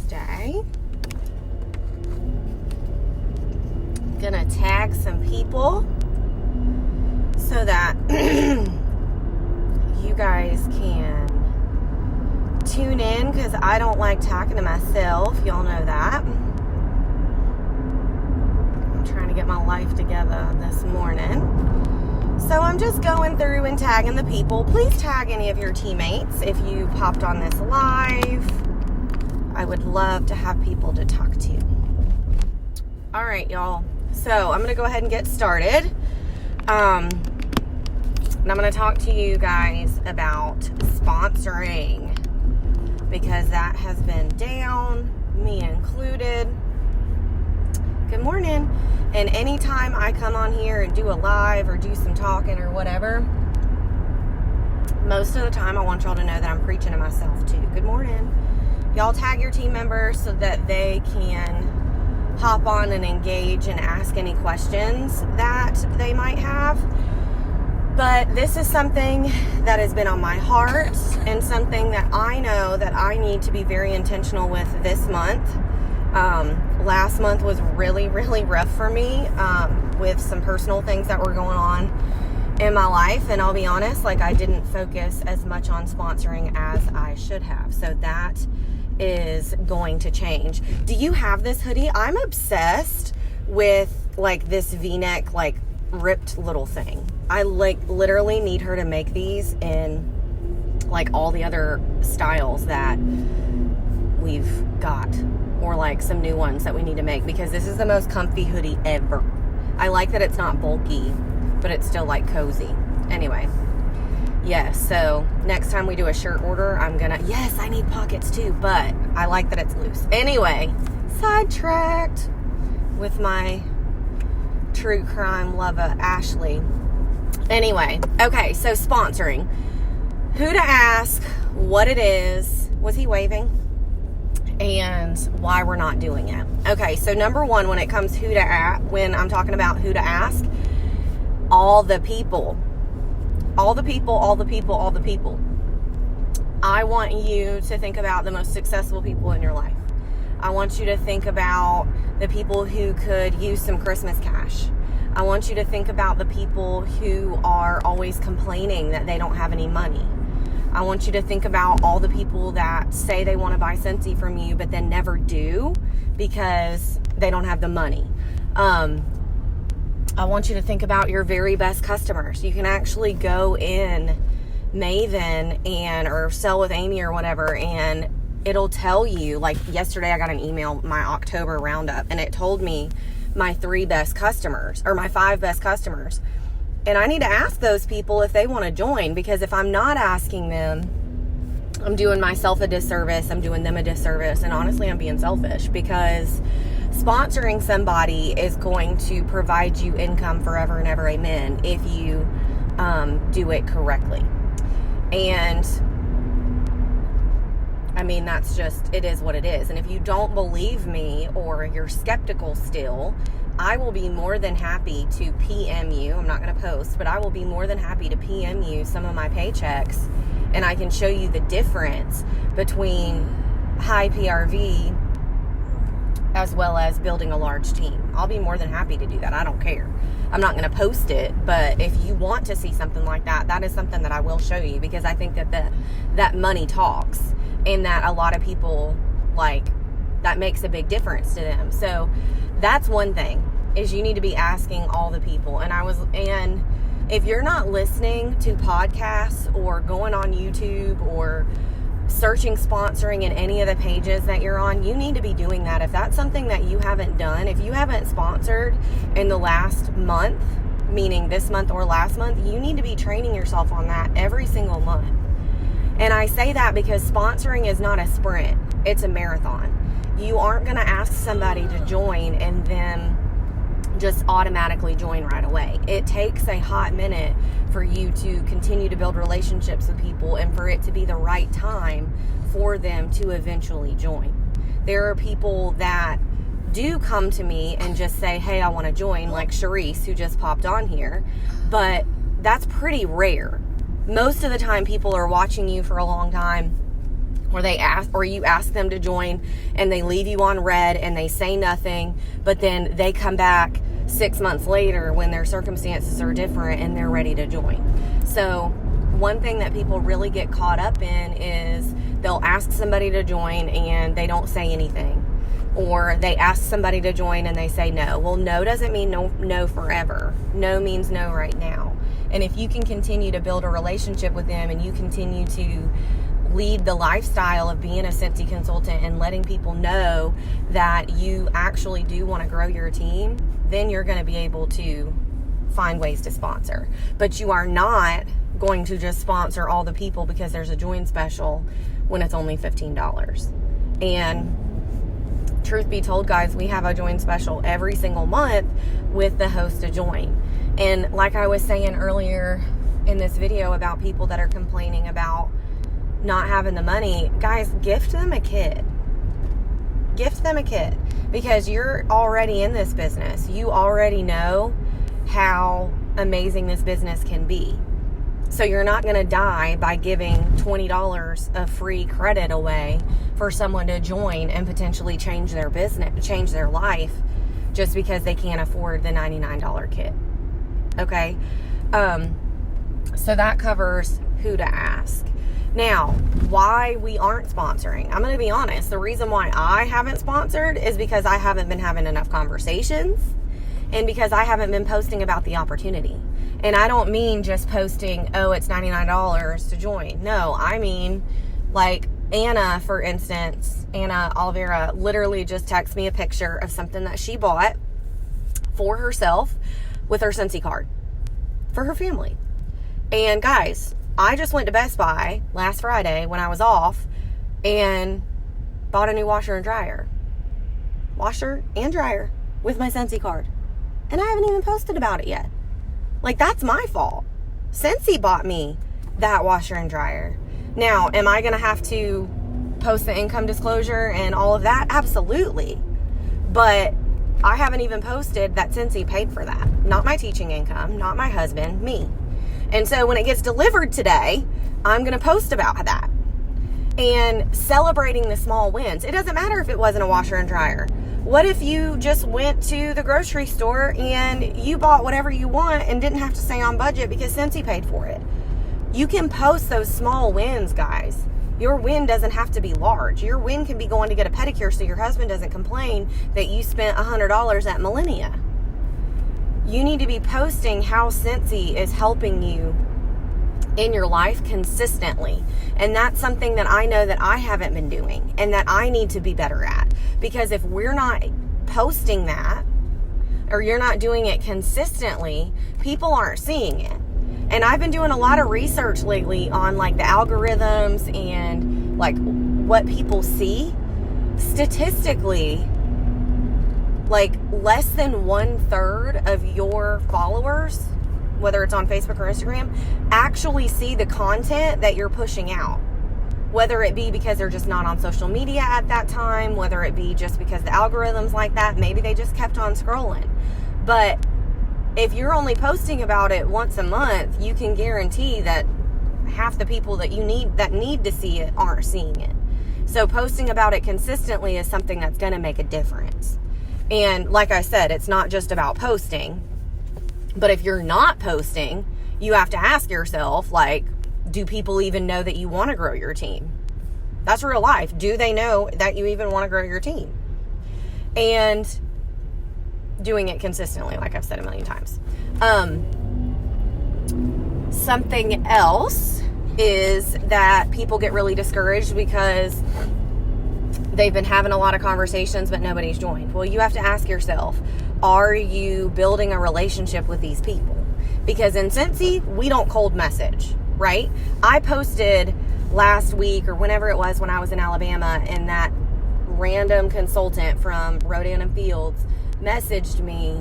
today. I'm gonna tag some people so that you guys can tune in, because I don't like talking to myself. Y'all know that. I'm trying to get my life together this morning. So I'm just going through and tagging the people. Please tag any of your teammates if you popped on this live. I would love to have people to talk to. All right, y'all. So I'm going to go ahead and get started. And I'm going to talk to you guys about sponsoring, because that has been down, me included. Good morning. And anytime I come on here and do a live or do some talking or whatever, most of the time I want y'all to know that I'm preaching to myself too. Good morning. Y'all tag your team members so that they can hop on and engage and ask any questions that they might have. But this is something that has been on my heart and something that I know that I need to be very intentional with this month. Last month was really, really rough for me with some personal things that were going on in my life. And I'll be honest, I didn't focus as much on sponsoring as I should have. So that is going to change. Do you have this hoodie? I'm obsessed with this V-neck, ripped little thing. I literally need her to make these in all the other styles that we've got, or some new ones that we need to make, because this is the most comfy hoodie ever. I like that it's not bulky, but it's still cozy. Anyway, yes, so next time we do a shirt order, yes, I need pockets too, but I like that it's loose. Anyway, sidetracked with my true crime lover, Ashley. Anyway, okay, so sponsoring. Who to ask, what it is, was he waving? And why we're not doing it. Okay, so number one, when it comes when I'm talking about who to ask, all the people. I want you to think about the most successful people in your life. I want you to think about the people who could use some Christmas cash. I want you to think about the people who are always complaining that they don't have any money. I want you to think about all the people that say they want to buy Scentsy from you, but then never do because they don't have the money. I want you to think about your very best customers. You can actually go in Maven or Sell with Amy or whatever, and it'll tell you, yesterday I got an email, my October roundup, and it told me my 3 best customers, or my 5 best customers. And I need to ask those people if they want to join, because if I'm not asking them, I'm doing myself a disservice, I'm doing them a disservice, and honestly, I'm being selfish, because sponsoring somebody is going to provide you income forever and ever, amen, if you do it correctly. And I mean, that's just, it is what it is. And if you don't believe me, or you're skeptical still, I will be more than happy to PM you. I'm not going to post, but I will be more than happy to PM you some of my paychecks, and I can show you the difference between high PRV as well as building a large team. I'll be more than happy to do that. I don't care. I'm not going to post it, but if you want to see something like that, that is something that I will show you, because I think that money talks, and that a lot of people, that makes a big difference to them. So that's one thing, is you need to be asking all the people. And if you're not listening to podcasts or going on YouTube or searching sponsoring in any of the pages that you're on, you need to be doing that. If that's something that you haven't done, if you haven't sponsored in the last month, meaning this month or last month, you need to be training yourself on that every single month. And I say that because sponsoring is not a sprint, it's a marathon. You aren't going to ask somebody to join and then just automatically join right away. It takes a hot minute for you to continue to build relationships with people, and for it to be the right time for them to eventually join. There are people that do come to me and just say, hey, I want to join, like Sharice, who just popped on here, but that's pretty rare. Most of the time, people are watching you for a long time, or you ask them to join and they leave you on red and they say nothing, but then they come back 6 months later when their circumstances are different and they're ready to join. So one thing that people really get caught up in is they'll ask somebody to join and they don't say anything, or they ask somebody to join and they say no. Well, no doesn't mean no forever. No means no right now. And if you can continue to build a relationship with them and you continue to lead the lifestyle of being a Scentsy consultant and letting people know that you actually do want to grow your team, then you're going to be able to find ways to sponsor. But you are not going to just sponsor all the people because there's a join special when it's only $15. And truth be told, guys, we have a join special every single month with the host to join. And like I was saying earlier in this video about people that are complaining about not having the money, guys, gift them a kid. Gift them a kid, because you're already in this business. You already know how amazing this business can be. So you're not going to die by giving $20 of free credit away for someone to join and potentially change their business, change their life, just because they can't afford the $99 kit. Okay? So that covers who to ask. Now, why we aren't sponsoring. I'm going to be honest. The reason why I haven't sponsored is because I haven't been having enough conversations and because I haven't been posting about the opportunity. And I don't mean just posting, oh, it's $99 to join. No, I mean, like Anna, for instance, Anna Oliveira literally just texted me a picture of something that she bought for herself with her Scentsy card for her family. And guys, I just went to Best Buy last Friday when I was off and bought a new washer and dryer. Washer and dryer with my Scentsy card. And I haven't even posted about it yet. Like, that's my fault. Scentsy bought me that washer and dryer. Now, am I going to have to post the income disclosure and all of that? Absolutely. But I haven't even posted that Scentsy paid for that. Not my teaching income, not my husband, me. And so when it gets delivered today, I'm going to post about that. And celebrating the small wins. It doesn't matter if it wasn't a washer and dryer. What if you just went to the grocery store and you bought whatever you want and didn't have to stay on budget because Scentsy paid for it? You can post those small wins, guys. Your win doesn't have to be large. Your win can be going to get a pedicure so your husband doesn't complain that you spent $100 at Millennia. You need to be posting how Scentsy is helping you in your life consistently. And that's something that I know that I haven't been doing and that I need to be better at. Because if we're not posting that, or you're not doing it consistently, people aren't seeing it. And I've been doing a lot of research lately on like the algorithms and like what people see. Statistically, like less than 1/3 of your followers, whether it's on Facebook or Instagram, actually see the content that you're pushing out. Whether it be because they're just not on social media at that time, whether it be just because the algorithm's like that, maybe they just kept on scrolling. But if you're only posting about it once a month, you can guarantee that half the people that need to see it aren't seeing it. So posting about it consistently is something that's going to make a difference. And like I said, it's not just about posting. But if you're not posting, you have to ask yourself, like, do people even know that you want to grow your team? That's real life. Do they know that you even want to grow your team? And doing it consistently, like I've said a million times. Something else is that people get really discouraged because they've been having a lot of conversations, but nobody's joined. Well, you have to ask yourself, are you building a relationship with these people? Because in Scentsy, we don't cold message, right? I posted last week or whenever it was when I was in Alabama, and that random consultant from Rodan and Fields messaged me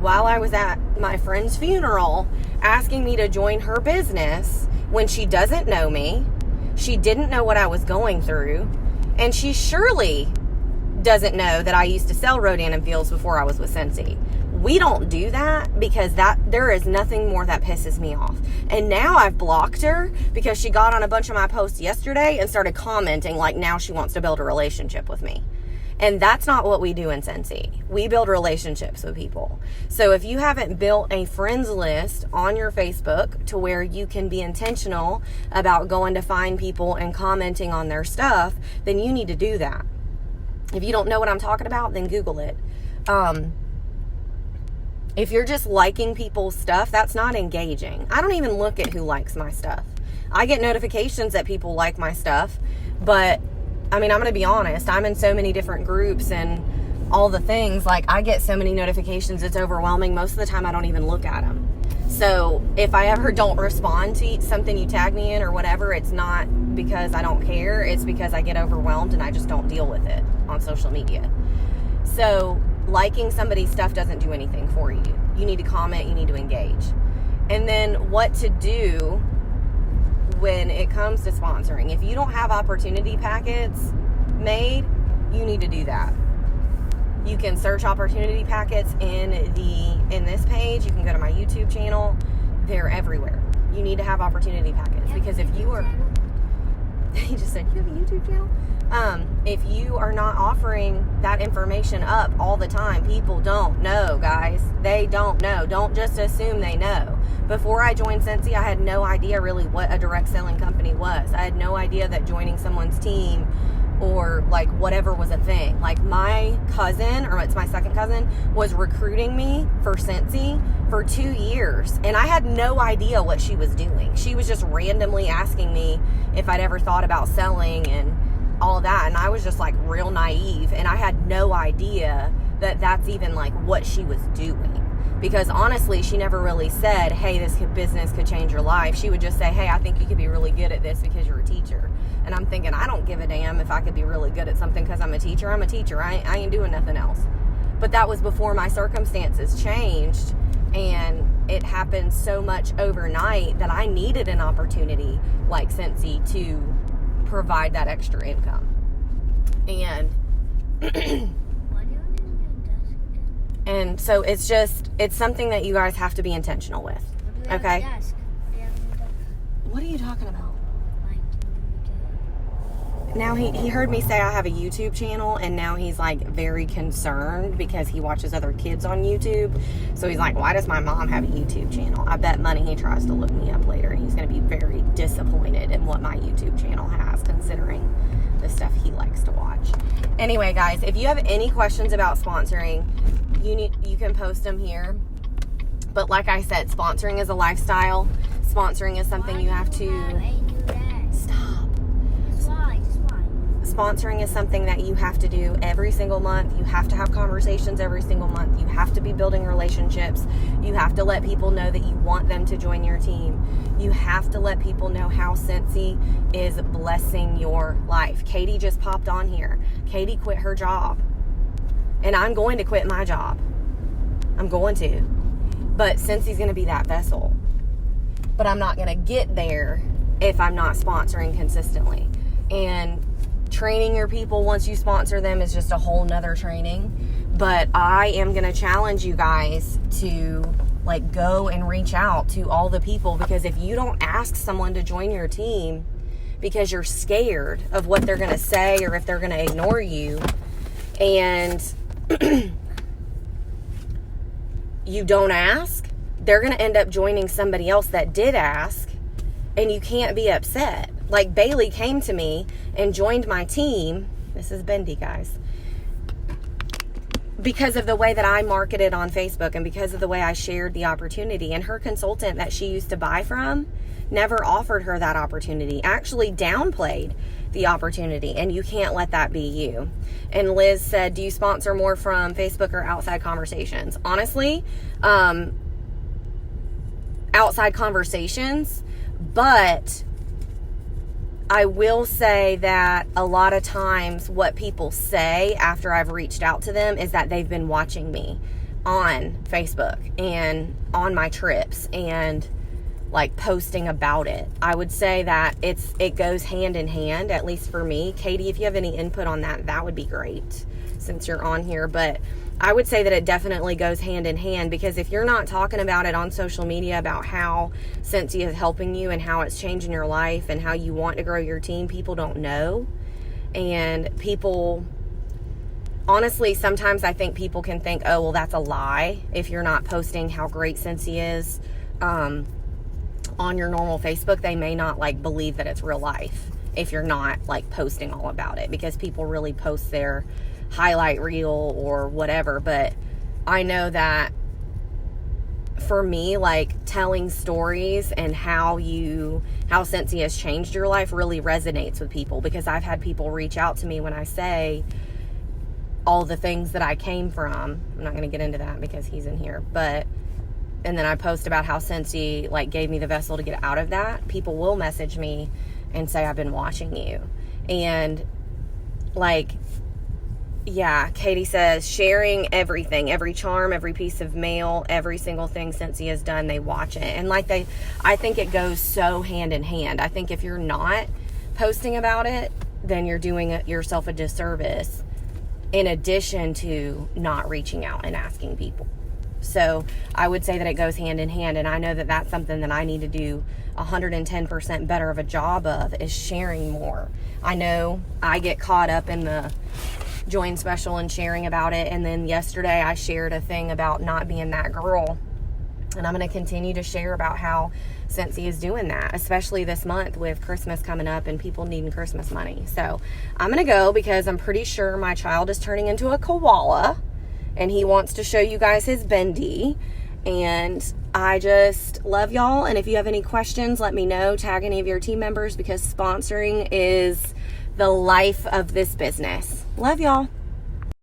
while I was at my friend's funeral asking me to join her business when she doesn't know me. She didn't know what I was going through. And she surely doesn't know that I used to sell Rodan and Fields before I was with Scentsy. We don't do that because there is nothing more that pisses me off. And now I've blocked her because she got on a bunch of my posts yesterday and started commenting like now she wants to build a relationship with me. And that's not what we do in Scentsy. We build relationships with people. So if you haven't built a friends list on your Facebook to where you can be intentional about going to find people and commenting on their stuff, then you need to do that. If you don't know what I'm talking about, then Google it. If you're just liking people's stuff, that's not engaging. I don't even look at who likes my stuff. I get notifications that people like my stuff, but I mean, I'm going to be honest. I'm in so many different groups and all the things. Like, I get so many notifications, it's overwhelming. Most of the time, I don't even look at them. So if I ever don't respond to something you tag me in or whatever, it's not because I don't care. It's because I get overwhelmed and I just don't deal with it on social media. So liking somebody's stuff doesn't do anything for you. You need to comment, you need to engage. And then what to do when it comes to sponsoring. If you don't have opportunity packets made, you need to do that. You can search opportunity packets in this page. You can go to my YouTube channel. They're everywhere. You need to have opportunity packets because if you are... He just said, you have a YouTube channel? If you are not offering that information up all the time, people don't know, guys. They don't know. Don't just assume they know. Before I joined Scentsy, I had no idea really what a direct selling company was. I had no idea that joining someone's team or like whatever was a thing. Like my cousin, or it's my second cousin, was recruiting me for Scentsy for 2 years. And I had no idea what she was doing. She was just randomly asking me if I'd ever thought about selling and all of that. And I was just like real naive. And I had no idea that that's even like what she was doing. Because honestly, she never really said, hey, this business could change your life. She would just say, hey, I think you could be really good at this because you're a teacher. And I'm thinking, I don't give a damn if I could be really good at something because I'm a teacher. I'm a teacher. I ain't doing nothing else. But that was before my circumstances changed. And it happened so much overnight that I needed an opportunity like Scentsy to provide that extra income. And and so it's something that you guys have to be intentional with. Okay? What are you talking about? Now he heard me say I have a YouTube channel, and now he's like very concerned because he watches other kids on YouTube. So he's like, why does my mom have a YouTube channel? I bet money he tries to look me up later, and he's going to be very disappointed in what my YouTube channel has, considering the stuff he likes to watch. Anyway, guys, if you have any questions about sponsoring, you can post them here. But like I said, sponsoring is a lifestyle. Sponsoring is something you have to... Stop. Sponsoring is something that you have to do every single month. You have to have conversations every single month. You have to be building relationships. You have to let people know that you want them to join your team. You have to let people know how Scentsy is blessing your life. Katie just popped on here. Katie quit her job. And I'm going to quit my job. I'm going to. But Scentsy's going to be that vessel. But I'm not going to get there if I'm not sponsoring consistently. And training your people once you sponsor them is just a whole nother training. But I am going to challenge you guys to like go and reach out to all the people, because if you don't ask someone to join your team because you're scared of what they're going to say or if they're going to ignore you, and you don't ask, they're going to end up joining somebody else that did ask, and you can't be upset. Like Bailey came to me and joined my team. This is Bendy, guys. Because of the way that I marketed on Facebook and because of the way I shared the opportunity. And her consultant that she used to buy from never offered her that opportunity, actually downplayed the opportunity. And you can't let that be you. And Liz said, do you sponsor more from Facebook or outside conversations? Honestly, outside conversations, but I will say that a lot of times what people say after I've reached out to them is that they've been watching me on Facebook and on my trips and like posting about it. I would say that it goes hand in hand, at least for me. Katie, if you have any input on that, that would be great since you're on here. But I would say that it definitely goes hand in hand, because if you're not talking about it on social media about how Scentsy is helping you and how it's changing your life and how you want to grow your team, people don't know. And people, honestly, sometimes I think people can think, oh, well, that's a lie. If you're not posting how great Scentsy is on your normal Facebook, they may not like believe that it's real life if you're not like posting all about it, because people really post their highlight reel or whatever. But I know that for me, like, telling stories and how Scentsy has changed your life really resonates with people, because I've had people reach out to me when I say all the things that I came from. I'm not going to get into that because he's in here, and then I post about how Scentsy like gave me the vessel to get out of that. People will message me and say, I've been watching you. And like, yeah, Katie says, sharing everything, every charm, every piece of mail, every single thing Scentsy has done, they watch it. And like I think it goes so hand in hand. I think if you're not posting about it, then you're doing yourself a disservice, in addition to not reaching out and asking people. So I would say that it goes hand in hand, and I know that that's something that I need to do 110% better of a job of, is sharing more. I know I get caught up in the join special and sharing about it, and then yesterday I shared a thing about not being that girl, and I'm going to continue to share about how Scentsy is doing that, especially this month with Christmas coming up and people needing Christmas money. So I'm going to go, because I'm pretty sure my child is turning into a koala and he wants to show you guys his bendy. And I just love y'all. And if you have any questions, let me know. Tag any of your team members, because sponsoring is the life of this business. Love y'all.